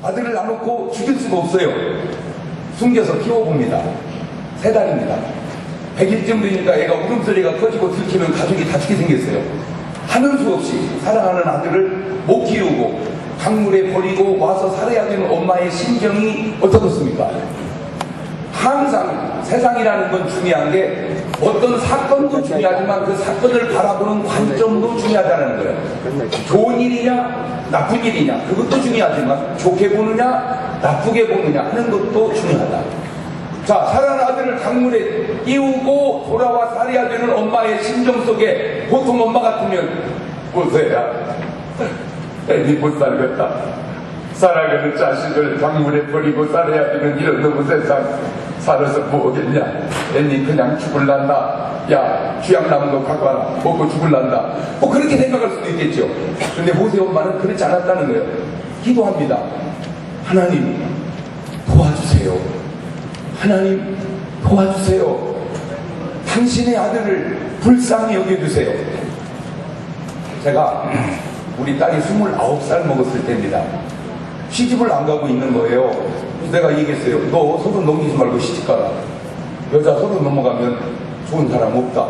아들을 놔놓고 죽일 수가 없어요. 숨겨서 키워봅니다. 3달입니다. 100일쯤 되니까 애가 울음소리가 커지고 들키면 가족이 다치게 생겼어요. 하는 수 없이 사랑하는 아들을 못 키우고 강물에 버리고 와서 살아야 되는 엄마의 심정이 어떻습니까? 항상 세상이라는 건 중요한 게 어떤 사건도 중요하지만 그 사건을 바라보는 관점도 중요하다는 거예요. 좋은 일이냐 나쁜 일이냐 그것도 중요하지만 좋게 보느냐 나쁘게 보느냐 하는 것도 중요하다. 자, 사랑하는 아들을 강물에 띄우고 돌아와 살아야 되는 엄마의 심정 속에 보통 엄마 같으면 보세요. 애니 못 살겠다. 사랑하는 자식을 강물에 버리고 살아야 되는 이런 너무 세상 살아서 뭐겠냐. 애니 그냥 죽을란다. 야, 쥐약 남은 거 갖고 와라. 먹고 죽을란다. 뭐 그렇게 생각할 수도 있겠죠. 근데 모세 엄마는 그렇지 않았다는 거예요. 기도합니다. 하나님 도와주세요. 하나님 도와주세요. 당신의 아들을 불쌍히 여겨주세요. 제가 우리 딸이 29살 먹었을 때입니다. 시집을 안 가고 있는 거예요. 그래서 내가 얘기했어요. 너 30 넘기지 말고 시집 가라. 여자 30 넘어가면 좋은 사람 없다.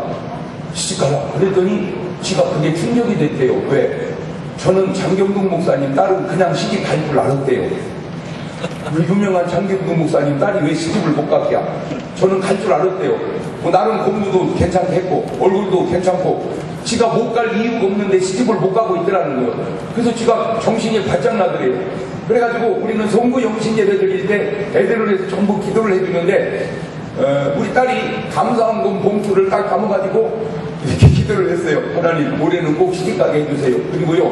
시집 가라. 그랬더니 지가 그게 충격이 됐대요. 왜? 저는 장경동 목사님 딸은 그냥 시집 갈 줄 알았대요. 우리 유명한 장경동 목사님 딸이 왜 시집을 못 갔냐? 저는 갈 줄 알았대요. 뭐 나름 공부도 괜찮게 했고 얼굴도 괜찮고 지가 못 갈 이유가 없는데 시집을 못 가고 있더라는 거예요. 그래서 지가 정신이 바짝 나더래요. 그래가지고 우리는 성부 영신 예배 드릴 때 애들을 해서 전부 기도를 해주는데 우리 딸이 감사원금 봉투를 딱 감아가지고 이렇게 기도를 했어요. 하나님 올해는 꼭 시집가게 해주세요. 그리고요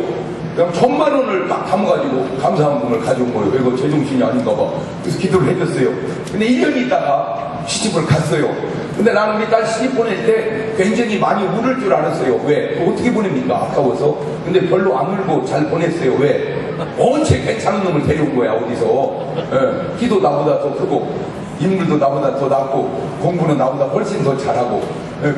그냥 1000만 원을 딱 담아가지고 감사원금을 가져온 거예요. 이거 제정신이 아닌가 봐. 그래서 기도를 해줬어요. 근데 1년 있다가 시집을 갔어요. 근데 나는 우리 딸 시집 보낼 때 굉장히 많이 울을 줄 알았어요. 왜? 어떻게 보냅니까? 아까워서. 근데 별로 안 울고 잘 보냈어요. 왜? 언제 괜찮은 놈을 데려온 거야 어디서. 예, 키도 나보다 더 크고 인물도 나보다 더 낫고 공부는 나보다 훨씬 더 잘하고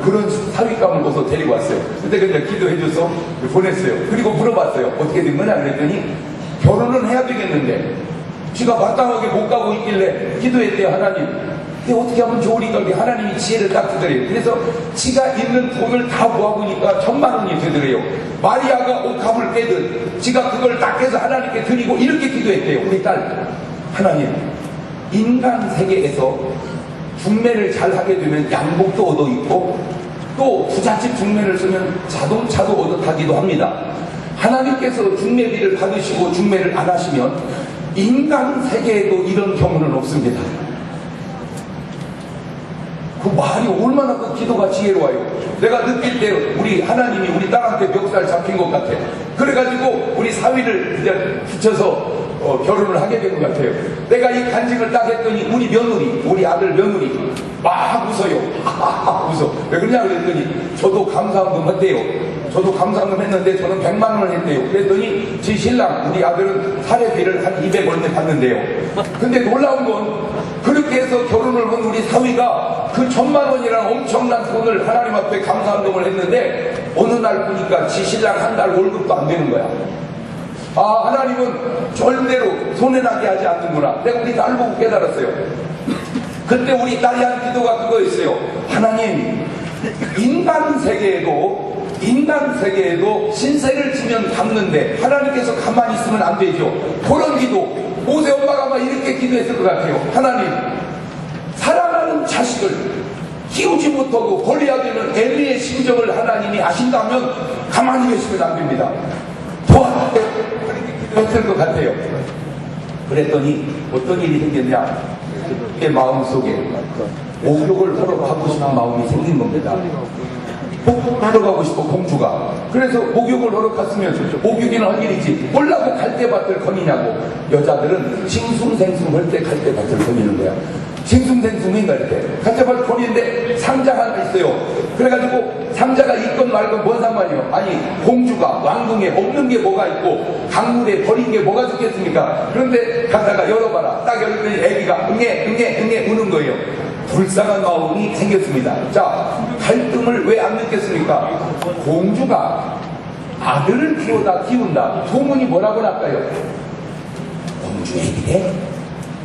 그런 사위감을 얻어서 데리고 왔어요. 근데 그냥 기도해줘서 보냈어요. 그리고 물어봤어요. 어떻게 된 거냐 그랬더니 결혼은 해야 되겠는데 지가 마땅하게 못 가고 있길래 기도했대요. 하나님 어떻게 하면 좋으니까 하나님이 지혜를 딱 주더래요. 그래서 지가 있는 돈을 다 모아보니까 1000만 원이 되더래요. 마리아가 옷값을 빼듯 지가 그걸 딱 해서 하나님께 드리고 이렇게 기도했대요. 우리 딸 하나님 인간 세계에서 중매를 잘 하게 되면 양복도 얻어 입고 또 부잣집 중매를 쓰면 자동차도 얻어 타기도 합니다. 하나님께서 중매비를 받으시고 중매를 안 하시면 인간 세계에도 이런 경우는 없습니다. 그 말이 얼마나 그 기도가 지혜로워요. 내가 느낄 때 우리 하나님이 우리 딸한테 멱살 잡힌 것 같아. 그래가지고 우리 사위를 이제 붙여서 결혼을 하게 된 것 같아요. 내가 이 간증을 딱 했더니 우리 며느리, 우리 아들 며느리 막 웃어요. 웃어. 왜 그러냐 그랬더니 저도 감사원금 했대요. 저도 감사원금 했는데 저는 100만 원을 했대요. 그랬더니 제 신랑 우리 아들은 사례비를 한 200 얼마 받는데요. 근데 놀라운 건 그렇게 해서 결혼을 한 우리 사위가 그 1000만 원이라는 엄청난 돈을 하나님 앞에 감사원금을 했는데 어느 날 보니까 지 신랑 한 달 월급도 안 되는 거야. 아, 하나님은 절대로 손해나게 하지 않는구나. 내가 우리 딸 보고 깨달았어요. 그때 우리 딸이 한 기도가 그거였어요. 하나님, 인간 세계에도 신세를 지면 갚는데 하나님께서 가만히 있으면 안 되죠. 그런 기도, 모세 엄마가 아마 이렇게 기도했을 것 같아요. 하나님, 사랑하는 자식을 키우지 못하고 버려야 되는 엘리의 심정을 하나님이 아신다면 가만히 계시면 안 됩니다. 도와주세요. 그렇게 기도했을 것 같아요. 그랬더니 어떤 일이 생겼냐? 내 마음속에 목욕을 하러 가고 싶은 마음이 생긴 겁니다. 목욕을 하러 가고 싶어 공주가. 그래서 목욕을 하러 갔으면 목욕이나 할 일이지 몰라고 갈대밭을 거니냐고. 여자들은 싱숭생숭 할 때 갈대밭을 거니는 거야. 싱숭생숭인가 이렇게 갈대밭을 거니는데 상자가 하나 있어요. 그래가지고 상자가 있건 말건 뭔 상관이요. 아니 공주가 왕궁에 없는 게 뭐가 있고 강물에 버린 게 뭐가 좋겠습니까. 그런데 가다가 열어봐라. 딱 열었더니 애기가 응애 우는 거예요. 불쌍한 마음이 생겼습니다. 자, 갈등을 왜 안 느꼈습니까? 공주가 아들을 키운다. 소문이 뭐라고 할까요? 중에 이래?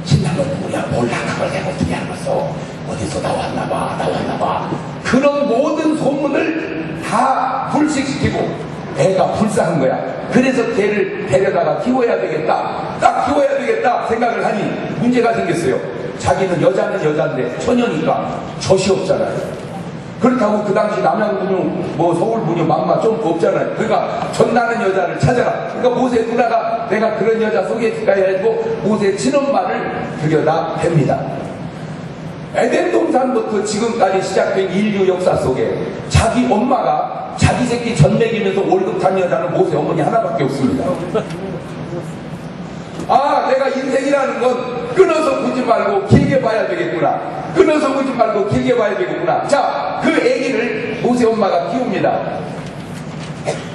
신랑은 누구야? 몰라. 그걸 내가 어떻게 알았어? 어디서 나왔나봐. 그런 모든 소문을 다 불식시키고 애가 불쌍한 거야. 그래서 걔를 데려다가 키워야 되겠다. 딱 키워야 되겠다 생각을 하니 문제가 생겼어요. 자기는 여자는 여잔데 처녀니까 젖이 없잖아요. 그렇다고 그 당시 남양분유 뭐 서울분유 막마 좀 없잖아요. 그러니까 전나는 여자를 찾아라. 그러니까 모세 누나가 내가 그런 여자 소개해줄까 해가지고 모세 친엄마를 들여다 뵙니다. 에덴 동산부터 지금까지 시작된 인류 역사 속에 자기 엄마가 자기 새끼 전 먹이면서 월급 탄 여자는 모세 어머니 하나밖에 없습니다. 아, 내가 인생이라는 건 끊어서 보지 말고 길게 봐야 되겠구나. 끊어서 보지 말고 길게 봐야 되겠구나. 자, 그 아기를 모세 엄마가 키웁니다.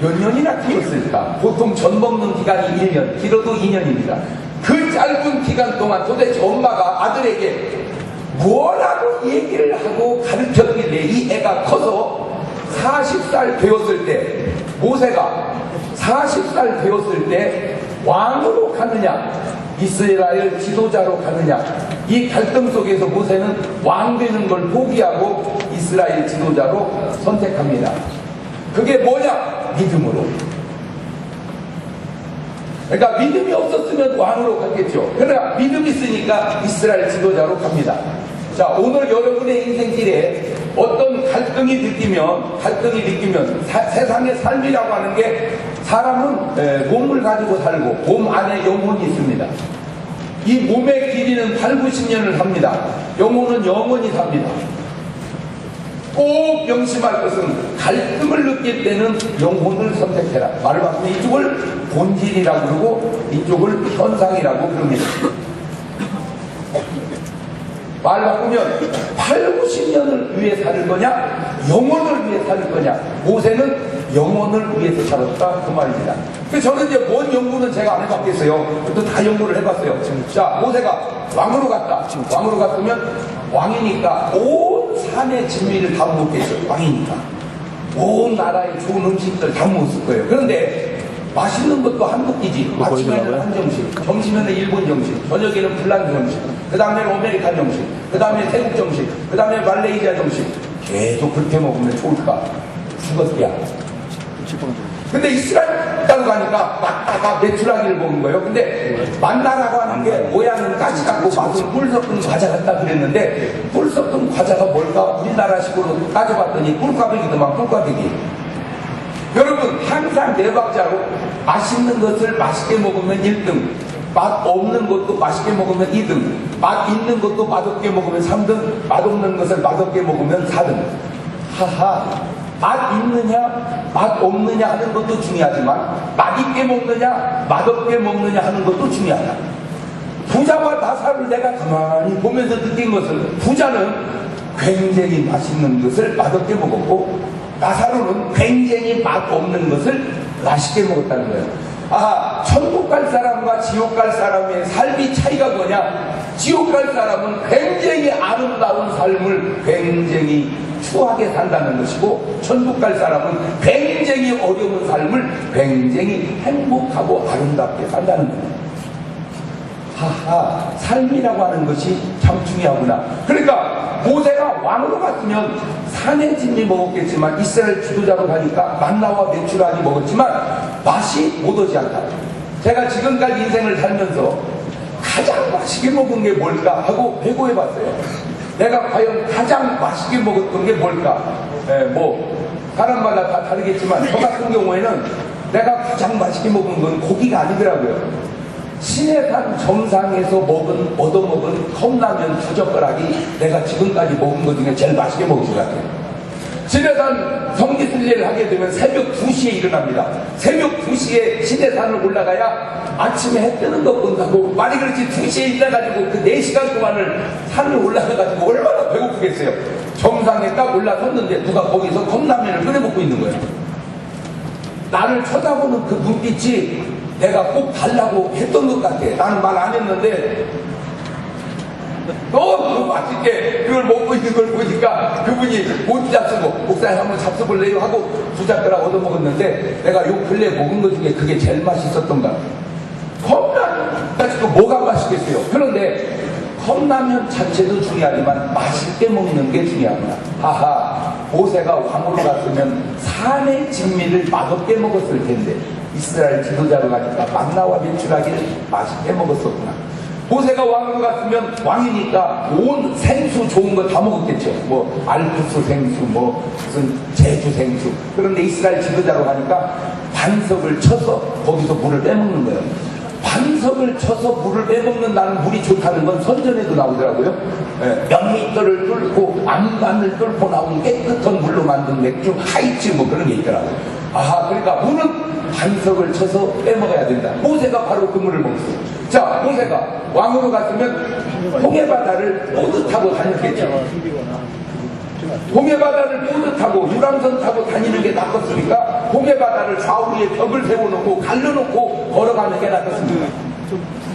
몇 년이나 키웠을까? 보통 전 먹는 기간이 1년, 길어도 2년입니다. 그 짧은 기간 동안 도대체 엄마가 아들에게 뭐라고 얘기를 하고 가르쳤길래 이 애가 커서 40살 되었을 때, 모세가 40살 되었을 때 왕으로 가느냐 이스라엘 지도자로 가느냐, 이 갈등 속에서 모세는 왕 되는 걸 포기하고 이스라엘 지도자로 선택합니다. 그게 뭐냐? 믿음으로. 그러니까 믿음이 없었으면 왕으로 갔겠죠. 그러나 믿음이 있으니까 이스라엘 지도자로 갑니다. 자, 오늘 여러분의 인생길에 어떤 갈등이 느끼면 세상의 삶이라고 하는 게 사람은 몸을 가지고 살고 몸 안에 영혼이 있습니다. 이 몸의 길이는 8, 90년을 삽니다. 영혼은 영원히 삽니다. 꼭 명심할 것은 갈등을 느낄 때는 영혼을 선택해라. 말을 바꾸면 이쪽을 본질이라고 그러고 이쪽을 현상이라고 그럽니다. 말 바꾸면 8, 90년을 위해 살 거냐 영혼을 위해 살 거냐. 모세는 영혼을 위해서 살았다 그 말입니다. 그래서 저는 이제 뭔 연구는 제가 안 해봤겠어요. 또 다 연구를 해봤어요. 자, 모세가 왕으로 갔다. 왕으로 갔으면 왕이니까 온 산의 진미를 다 먹겠죠. 왕이니까 온 나라의 좋은 음식들 다 먹었을 거예요. 그런데 맛있는 것도 한두 끼지. 아침에는 한 점심, 점심에는 일본 점심, 저녁에는 불란드 점심, 그 다음에는 아메리칸 점심, 그 다음에 태국 점심, 그 다음에 말레이시아 점심. 계속 그렇게 먹으면 좋을까? 죽었대야. 근데 이스라엘 땅 가니까 막 메추라기를 먹는 거예요. 근데 만나라고 하는 게 모양은 까지 같고 맛은 꿀 섞은 과자 같다 그랬는데, 꿀 섞은 과자가 뭘까? 우리나라식으로 따져봤더니 꿀꽈배기더만. 꿀꽈배기. 여러분, 항상 네 박자로 맛있는 것을 맛있게 먹으면 1등, 맛 없는 것도 맛있게 먹으면 2등, 맛 있는 것도 맛없게 먹으면 3등, 맛 없는 것을 맛없게 먹으면 4등. 하하, 맛 있느냐 맛 없느냐 하는 것도 중요하지만 맛있게 먹느냐 맛없게 먹느냐 하는 것도 중요하다. 부자와 나사를 내가 가만히 보면서 느낀 것은, 부자는 굉장히 맛있는 것을 맛없게 먹었고 나사로는 굉장히 맛없는 것을 맛있게 먹었다는 거예요. 아, 천국 갈 사람과 지옥 갈 사람의 삶이 차이가 뭐냐? 지옥 갈 사람은 굉장히 아름다운 삶을 굉장히 추하게 산다는 것이고, 천국 갈 사람은 굉장히 어려운 삶을 굉장히 행복하고 아름답게 산다는 거예요. 하하, 삶이라고 하는 것이 참 중요하구나. 그러니까 모세가 왕으로 갔으면 산의 진미 먹었겠지만 이스라엘 지도자로 가니까 만나와 메추라기 먹었지만 맛이 못오지 않다. 제가 지금까지 인생을 살면서 가장 맛있게 먹은 게 뭘까 하고 회고해봤어요. 내가 과연 가장 맛있게 먹었던 게 뭘까? 뭐 사람마다 다 다르겠지만 저 같은 경우에는 내가 가장 맛있게 먹은 건 고기가 아니더라고요. 시내산 정상에서 얻어먹은 컵라면 2젓가락이 내가 지금까지 먹은 것 중에 제일 맛있게 먹은 것 같아요. 시내산 성지순례를 하게 되면 새벽 2시에 일어납니다. 새벽 2시에 시내산을 올라가야 아침에 해 뜨는 거 본다고, 말이 그렇지 2시에 일어나가지고 그 4시간 동안을 산을 올라가가지고 얼마나 배고프겠어요. 정상에 딱 올라섰는데 누가 거기서 컵라면을 끓여 먹고 있는 거예요. 나를 쳐다보는 그 눈빛이 내가 꼭 달라고 했던 것 같아. 나는 말 안 했는데 너무 맛있게 그걸 먹고 있는 걸 보니까 그분이 못 잡수고, 목사님 한번 잡숴볼래요 하고 2젓가락 얻어먹었는데 내가 요 근래 먹은 것 중에 그게 제일 맛있었던 거야. 컵라면 맛있고 뭐가 맛있겠어요. 그런데 컵라면 자체도 중요하지만 맛있게 먹는 게 중요합니다. 하하, 모세가 왕으로 갔으면 산의 진미를 맛없게 먹었을 텐데 이스라엘 지도자로 가니까 만나와 밀출하기를 맛있게 먹었었구나. 모세가 왕으로 갔으면 왕이니까 온 생수 좋은 거 다 먹었겠죠. 뭐 알프스 생수, 뭐 무슨 제주 생수. 그런데 이스라엘 지도자로 가니까 반석을 쳐서 거기서 물을 빼먹는 거예요. 반석을 쳐서 물을 빼먹는다는 물이 좋다는 건 선전에도 나오더라고요. 몇 미터를 뚫고 암간을 뚫고 나온 깨끗한 물로 만든 맥주, 하이츠 뭐 그런 게 있더라고요. 아하, 그러니까 물은 반석을 쳐서 빼먹어야 된다. 모세가 바로 그 물을 먹었어요. 자, 모세가 왕으로 갔으면 홍해바다를 보드 타고 다녔겠죠. 홍해바다를 보드 타고 유람선 타고 다니는 게 낫겠습니까? 홍해바다를 좌우에 벽을 세워놓고 갈라놓고 걸어가는 게 낫겠습니까?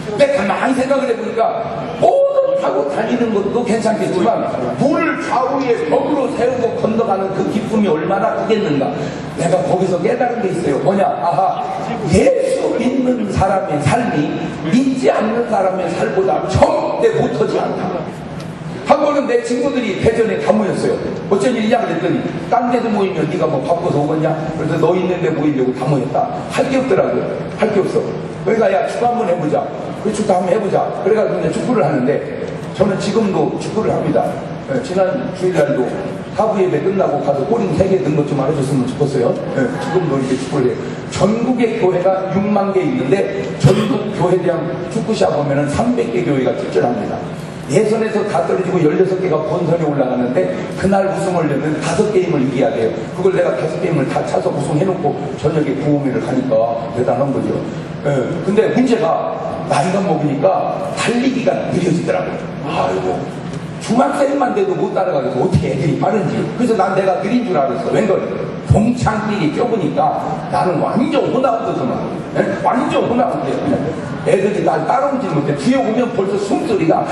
근데 가만히 생각을 해보니까 보드 타고 다니는 것도 괜찮겠지만 물을 좌우에 벽으로 세우고 건너가는 그 기쁨이 얼마나 크겠는가. 내가 거기서 깨달은 게 있어요. 뭐냐? 아하, 예수 믿는 사람의 삶이 믿지 않는 사람의 삶보다 절대 못하지 않다. 한 번은 내 친구들이 대전에 다 모였어요. 어쩐 일이냐 그랬더니 딴 데도 모이면 네가 뭐 바빠서 오겠냐? 그래서 너 있는 데 모이려고 다 모였다. 할 게 없더라고요. 할 게 없어. 그러니까 야, 축구 한번 해보자. 그래, 축구 한번 해보자. 그래가지고 이제 축구를 하는데 저는 지금도 축구를 합니다. 지난 주일날도 하부 예배 끝나고 가서 골인 3개 넣은 것 좀 알아줬으면 좋겠어요. 지금도 이렇게 축구를 해요. 전국의 교회가 6만 개 있는데 전국 교회대학 축구시합 보면은 300개 교회가 출전합니다. 예선에서 다 떨어지고 16개가 본선에 올라가는데 그날 우승을 하려면 5게임을 이겨야 돼요. 그걸 내가 5게임을 다 차서 우승해놓고 저녁에 구호미를 가니까 대단한 거죠. 근데 문제가 나이가 먹으니까 달리기가 느려지더라고요. 아이고, 중학생만 돼도 못 따라가겠어. 어떻게 애들이 빠른지. 그래서 난 내가 느린 줄 알았어. 웬걸 동창끼리 껴보니까 나는 완전 호나우드구나. 완전 호나우드야. 애들이 날 따라오지 못해. 뒤에 오면 벌써 숨소리가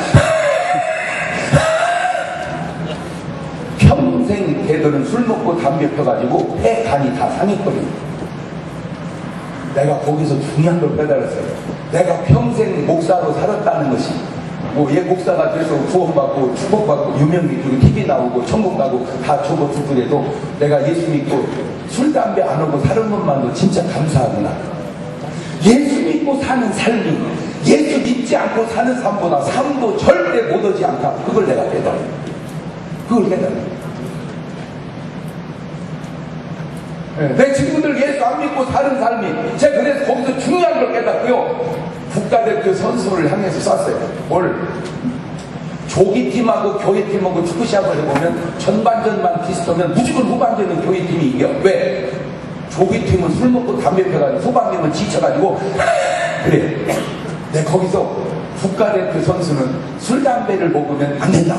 평생 걔들은 술 먹고 담배 펴가지고 폐 간이 다 상했거든요. 내가 거기서 중요한 걸 깨달았어요. 내가 평생 목사로 살았다는 것이 뭐 얘 목사가 돼서 구원받고 축복받고 유명미들이 TV 나오고 천국 가고 다 저거 두더라도 내가 예수 믿고 술 담배 안 하고 사는 것만도 진짜 감사하구나. 예수 믿고 사는 삶이 예수 믿지 않고 사는 삶보다 삶도 절대 못하지 않다. 그걸 내가 깨달아요. 그걸 깨달아요. 내 친구들 예수 안 믿고 사는 삶이 제가 그래서 거기서 중요한 걸 깨닫고요. 국가대표 선수를 향해서 쐈어요. 뭘? 조기팀하고 교회팀하고 축구시합을 해보면 전반전만 비슷하면 무조건 후반전은 교회팀이 이겨. 왜? 조기팀은 술 먹고 담배 펴가지고 후반전은 지쳐가지고 그래. 내 거기서 국가대표 선수는 술 담배를 먹으면 안 된다.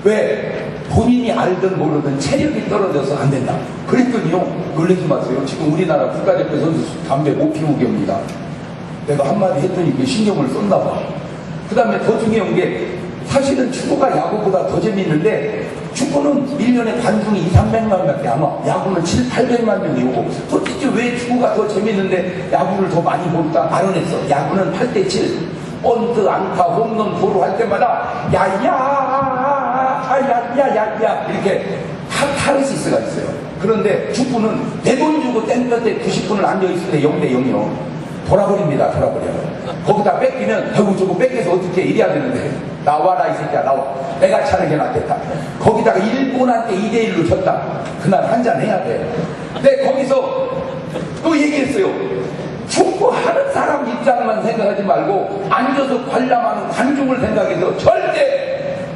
왜? 본인이 알든 모르든 체력이 떨어져서 안 된다. 그랬더니요, 놀라지 마세요. 지금 우리나라 국가대표 선수 담배 못 피우게 합니다. 내가 한마디 했더니 그 신경을 썼나 봐. 그 다음에 더 중요한 게 사실은 축구가 야구보다 더 재밌는데 축구는 1년에 관중이 2, 300만 밖에 안 와. 야구는 7, 800만 명이 오고. 도대체 왜 축구가 더 재밌는데 야구를 더 많이 볼까? 알아냈어. 야구는 8대7. 번트, 안타, 홈런, 도루 할 때마다 야야 이렇게 카타르시스가 있어요. 그런데 축구는 내 돈 주고 땡볕에 90분을 앉아있을 때 0대 0이요. 돌아버립니다. 돌아버려요. 거기다 뺏기면 아이고 저거 뺏겨서 어떻게 이래야 되는데 나와라 이 새끼야 나와. 내가 차는 게 낫겠다. 거기다가 일본한테 2대1로 졌다. 그날 한잔 해야 돼. 근데 거기서 또 얘기했어요. 축구하는 사람 입장만 생각하지 말고 앉아서 관람하는 관중을 생각해서 절대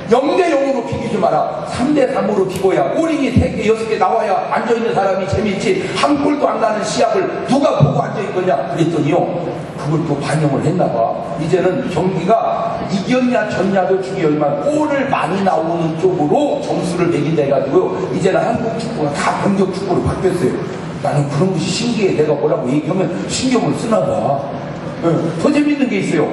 0대 0으로 비기지 마라. 3대 3으로 비고야 꼬링이 3개 6개 나와야 앉아있는 사람이 재밌지. 한 골도 안 나는 시합을 누가 보고 앉아있겠냐 그랬더니요, 그걸 또 반영을 했나봐. 이제는 경기가 이겼냐 졌냐도 중요하지만 골을 많이 나오는 쪽으로 점수를 매긴다 해가지고요, 이제는 한국 축구가 다 공격 축구로 바뀌었어요. 나는 그런 것이 신기해. 내가 뭐라고 얘기하면 신경을 쓰나봐. 더 재밌는 게 있어요.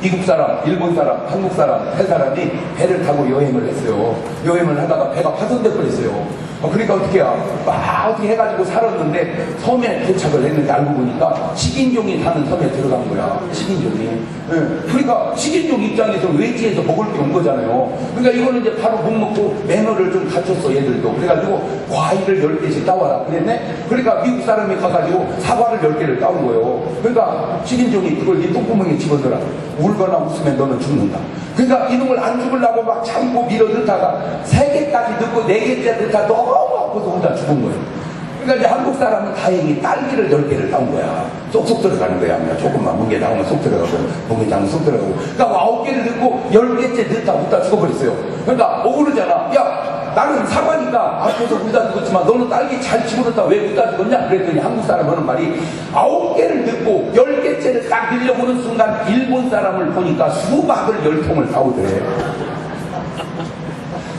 미국 사람, 일본 사람, 한국 사람, 세 사람이 배를 타고 여행을 했어요. 여행을 하다가 배가 파손될 뻔했어요. 그러니까 어떻게 해요? 막 어떻게 해가지고 살았는데 섬에 도착을 했는데 알고 보니까 식인종이 사는 섬에 들어간 거야. 식인종이. 예. 그러니까 식인종 입장에서 외지에서 먹을 게 온 거잖아요. 그러니까 이거는 이제 바로 못 먹고 매너를 좀 갖췄어, 얘들도. 그래가지고 과일을 10개씩 따와라 그랬네. 그러니까 미국 사람이 가가지고 사과를 10개를 따온 거예요. 그러니까 식인종이 그걸 이 똥구멍에 집어넣어라. 울거나 웃으면 너는 죽는다. 그러니까 이놈을 안 죽으려고 막 참고 밀어 넣다가 3개까지 넣고 4개째 넣다 너무 아파서 혼자 죽은 거예요. 그러니까 이제 한국 사람은 다행히 딸기를 10개를 따온 거야. 쏙쏙 들어가는 거야. 그냥 조금만 뭉개 나오면 쏙 들어가고, 뭉개 나오면 쏙 들어가고. 그러니까 9개를 넣고 10개째 넣다 웃다 죽어버렸어요. 그러니까 억울하잖아. 야, 나는 사과니까 아파서 웃다 죽었지만 너는 딸기 잘 집어넣다 왜 웃다 죽었냐? 그랬더니 한국 사람 하는 말이 9개를 넣고 10개째를 딱 밀려보는 순간 일본 사람을 보니까 수박을 10통을 사오더래.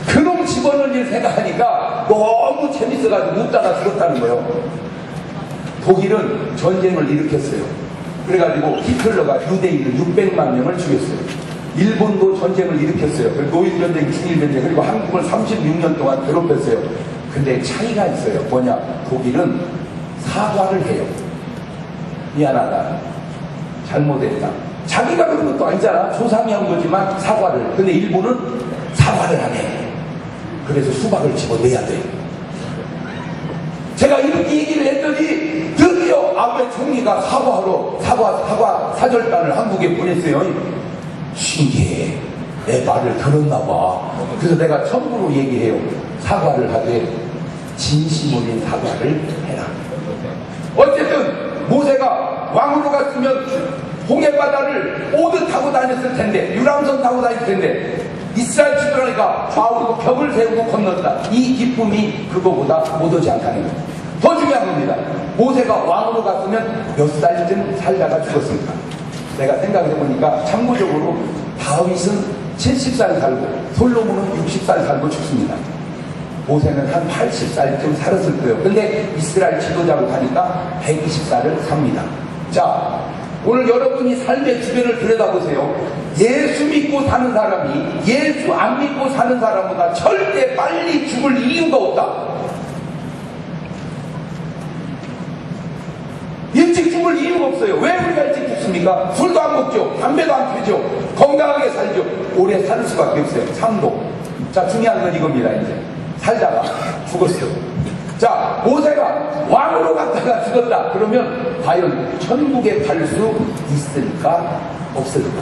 그놈 집어넣을 일 생각하니까 너무 재밌어가지고 웃다가 죽었다는 거예요. 독일은 전쟁을 일으켰어요. 그래가지고 히틀러가 유대인을 600만 명을 죽였어요. 일본도 전쟁을 일으켰어요. 노일전쟁, 중일전쟁, 그리고 한국을 36년 동안 괴롭혔어요. 근데 차이가 있어요. 뭐냐? 독일은 사과를 해요. 미안하다. 잘못했다. 자기가 그런 것도 아니잖아. 조상이 한 거지만 사과를. 근데 일본은 사과를 안 해. 그래서 수박을 집어내야 돼. 제가 이렇게 얘기를 했더니 드디어 아베 총리가 사과 사절단을 한국에 보냈어요. 신기해. 내 말을 들었나 봐. 그래서 내가 처음으로 얘기해요. 사과를 하되 진심 어린 사과를 해라. 어쨌든 모세가 왕으로 갔으면 홍해바다를 오듯 타고 다녔을 텐데, 유람선 타고 다녔을 텐데, 이스라엘 지도라니까 좌우로 벽을 세우고 건넜다. 이 기쁨이 그거보다 못 오지 않다는 거예요. 더 중요한 겁니다. 모세가 왕으로 갔으면 몇 살쯤 살다가 죽었습니까? 내가 생각해보니까 참고적으로 다윗은 70살 살고 솔로몬은 60살 살고 죽습니다. 모세는 한 80살쯤 살았을 거예요. 근데 이스라엘 지도자로 가니까 120살을 삽니다. 자, 오늘 여러분이 삶의 주변을 들여다보세요. 예수 믿고 사는 사람이 예수 안 믿고 사는 사람보다 절대 빨리 죽을 이유가 없다. 일찍 죽을 이유가 없어요. 왜 우리가 일찍 죽습니까? 술도 안 먹죠. 담배도 안 피죠. 건강하게 살죠. 오래 살 수밖에 없어요. 삶도. 자, 중요한 건 이겁니다. 이제 살다가 죽었어요. 자, 모세가 왕으로 갔다가 죽었다. 그러면 과연 천국에 갈 수 있을까 없을까?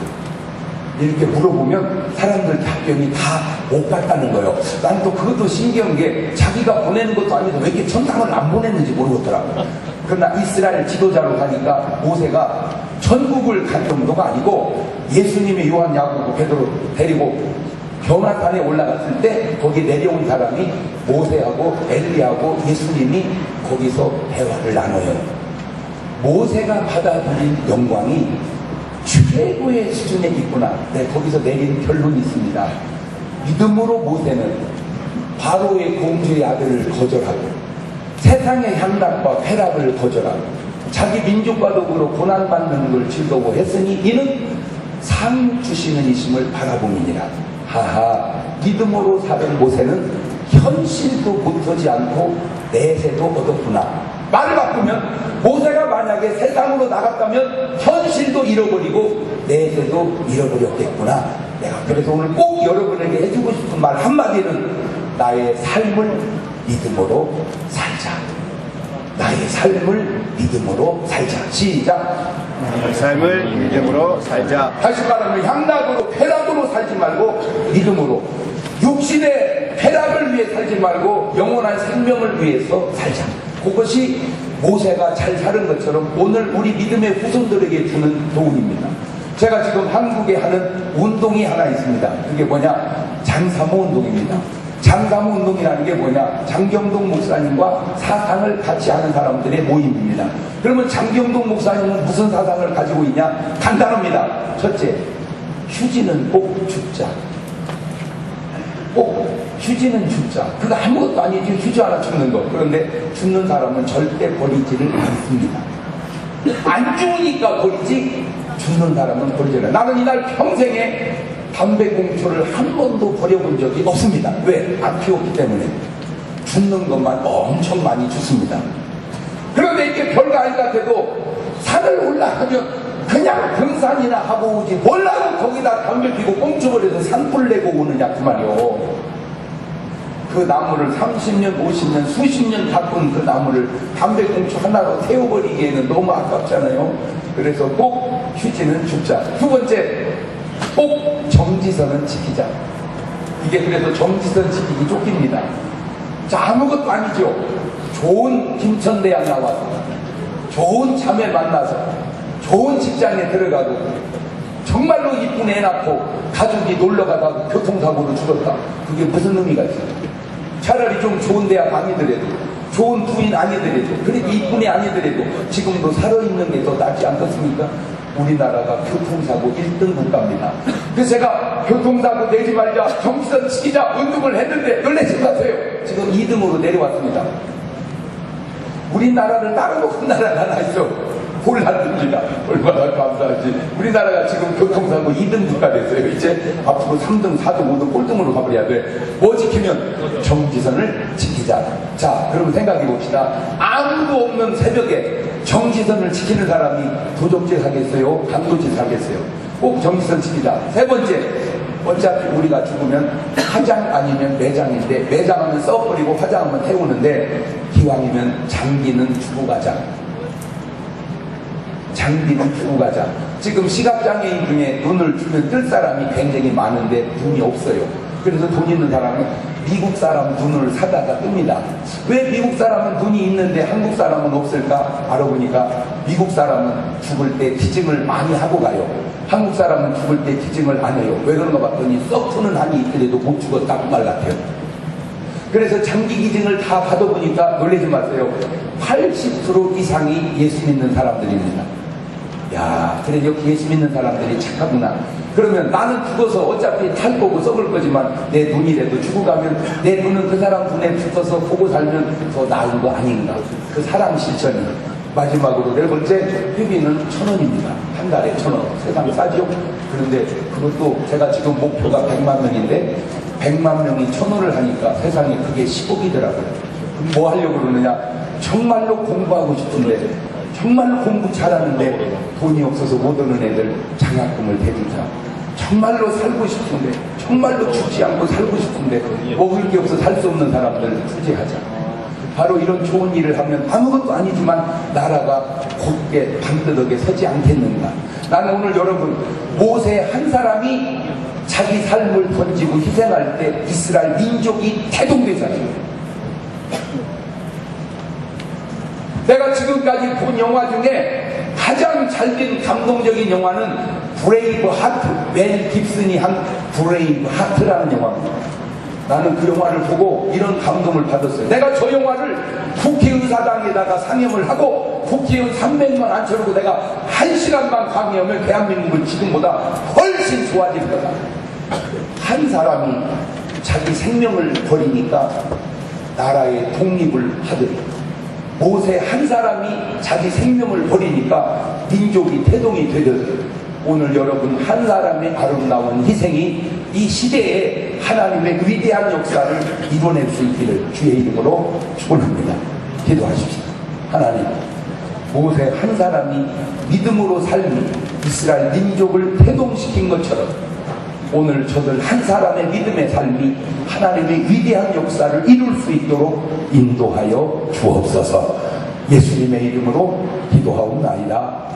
이렇게 물어보면 사람들 답변이 다 못 갔다는 거예요. 난 또 그것도 신기한 게 자기가 보내는 것도 아니고 왜 이렇게 천당을 안 보냈는지 모르겠더라고요. 그러나 이스라엘 지도자로 가니까 모세가 천국을 간 정도가 아니고 예수님이 요한, 야고보, 베드로 데리고 변화산에 올라갔을 때 거기 내려온 사람이 모세하고 엘리하고 예수님이 거기서 대화를 나눠요. 모세가 받아들인 영광이 최고의 수준에 있구나. 네, 거기서 내린 결론이 있습니다. 믿음으로 모세는 바로의 공주의 아들을 거절하고 세상의 향락과 쾌락을 거절하고 자기 민족과 더불어 고난받는 걸 즐거워했으니 이는 상 주시는 이심을 바라봄이니라. 하하, 믿음으로 사는 모세는 현실도 못하지 않고 내세도 얻었구나. 말을 바꾸면 모세가 만약에 세상으로 나갔다면 현실도 잃어버리고 내세도 잃어버렸겠구나. 내가 그래서 오늘 꼭 여러분에게 해주고 싶은 말 한마디는 나의 삶을 믿음으로 살자. 나의 삶을 믿음으로 살자. 시작. 나의 삶을 믿음으로 살자. 다시 말하면 향락으로 쾌락으로 살지 말고 믿음으로, 육신의 쾌락을 위해 살지 말고 영원한 생명을 위해서 살자. 그것이 모세가 잘 사는 것처럼 오늘 우리 믿음의 후손들에게 주는 교훈입니다. 제가 지금 한국에 하는 운동이 하나 있습니다. 그게 뭐냐? 장사모 운동입니다. 장사모 운동이라는 게 뭐냐? 장경동 목사님과 사상을 같이 하는 사람들의 모임입니다. 그러면 장경동 목사님은 무슨 사상을 가지고 있냐? 간단합니다. 첫째, 휴지는 꼭 줍자. 꼭 휴지는 줍자. 그거 아무것도 아니지. 휴지 하나 줍는 거. 그런데 줍는 사람은 절대 버리지를 않습니다. 안 주우니까 버리지, 줍는 사람은 버리지 않아요. 나는 이날 평생에 담배 공초를 한 번도 버려본 적이 없습니다. 왜? 안 피웠기 때문에. 죽는 것만 엄청 많이 죽습니다. 그런데 이게 별거 아닌 것 같아도 산을 올라가면 그냥 등산이나 하고 오지 몰라도 거기다 담배 피고 꽁초벌에서 산불 내고 오느냐 그 말이요. 그 나무를 30년 50년 수십 년 가꾼 그 나무를 담배 꽁초 하나로 태워버리기에는 너무 아깝잖아요. 그래서 꼭 휴지는 줍자. 두 번째, 꼭 정지선은 지키자. 이게 그래서 정지선 지키기 쫓깁니다. 자, 아무것도 아니죠. 좋은 김천대학 나와서 좋은 자매 만나서 좋은 직장에 들어가고 정말로 이쁜 애 낳고 가족이 놀러가다가 교통사고로 죽었다. 그게 무슨 의미가 있어요? 차라리 좀 좋은 대학 아니더라도 좋은 부인 아니더라도 그렇게 이쁜 애 아니더라도 지금도 살아있는 게 더 낫지 않겠습니까? 우리나라가 교통사고 1등 국가입니다. 그래서 제가 교통사고 내지 말자, 정지선 지키자 운동을 했는데 놀라지 마세요. 지금 2등으로 내려왔습니다. 우리나라를 따라놓은 나라가 하나 있어. 폴란드입니다. 얼마나 감사하지. 우리나라가 지금 교통사고 2등 국가 됐어요. 이제 앞으로 3등, 4등, 5등, 꼴등으로 가버려야 돼. 뭐 지키면? 정지선을 지키자. 자, 그러면 생각해 봅시다. 아무도 없는 새벽에 정지선을 지키는 사람이 도적질 하겠어요? 강도질 하겠어요? 꼭 정지선 지키자. 세 번째, 어차피 우리가 죽으면 화장 아니면 매장인데 매장하면 써버리고 화장하면 태우는데 기왕이면 장기는 주고 가자. 장비는 주고 가자. 지금 시각장애인 중에 눈을 주면 뜰 사람이 굉장히 많은데 눈이 없어요. 그래서 돈 있는 사람은 미국 사람 눈을 사다가 뜹니다. 왜 미국 사람은 눈이 있는데 한국 사람은 없을까? 알아보니까 미국 사람은 죽을 때 기증을 많이 하고 가요. 한국 사람은 죽을 때 기증을 안 해요. 왜 그런가 봤더니 썩푸는 한이 있더라도 못 죽었다 그 말 같아요. 그래서 장기 기증을 다 받아보니까 놀라지 마세요. 80% 이상이 예수 믿는 사람들입니다. 야, 그래 여기 예수 믿는 사람들이 착하구나. 그러면 나는 죽어서 어차피 탈 거고 썩을 거지만 내 눈이라도 죽고 가면 내 눈은 그 사람 눈에 붙어서 보고 살면 더 나은 거 아닌가. 그 사람 실천이. 마지막으로 네 번째, 회비는 1,000원입니다. 한 달에 1,000원. 세상 싸죠? 그런데 그것도 제가 지금 목표가 100만 명인데 100만 명이 1,000원을 하니까 세상에 그게 10억이더라고요. 뭐 하려고 그러느냐? 정말로 공부하고 싶은데 정말로 공부 잘하는데 돈이 없어서 못 오는 애들 장학금을 대주자. 정말로 살고 싶은데 정말로 죽지 않고 살고 싶은데 먹을 게 없어 살 수 없는 사람들 투제하자. 바로 이런 좋은 일을 하면 아무것도 아니지만 나라가 곧게 반듯하게 서지 않겠는가. 나는 오늘 여러분 모세 한 사람이 자기 삶을 던지고 희생할 때 이스라엘 민족이 태동되잖아요. 내가 지금까지 본 영화 중에 가장 잘된 감동적인 영화는 브레이브 하트, 멜 깁슨이 한 브레이브 하트라는 영화입니다. 나는 그 영화를 보고 이런 감동을 받았어요. 내가 저 영화를 국회의사당에다가 상영을 하고 국회의원 300만 앉혀놓고 내가 1시간만 강의하면 대한민국은 지금보다 훨씬 좋아질 거다. 한 사람이 자기 생명을 버리니까 나라의 독립을 하더니 모세 한 사람이 자기 생명을 버리니까 민족이 태동이 되듯 오늘 여러분 한 사람의 아름다운 희생이 이 시대에 하나님의 위대한 역사를 이뤄낼 수 있기를 주의 이름으로 축원합니다. 기도하십시오. 하나님, 모세 한 사람이 믿음으로 삶이 이스라엘 민족을 태동시킨 것처럼 오늘 저들 한 사람의 믿음의 삶이 하나님의 위대한 역사를 이룰 수 있도록 인도하여 주옵소서. 예수님의 이름으로 기도하옵나이다.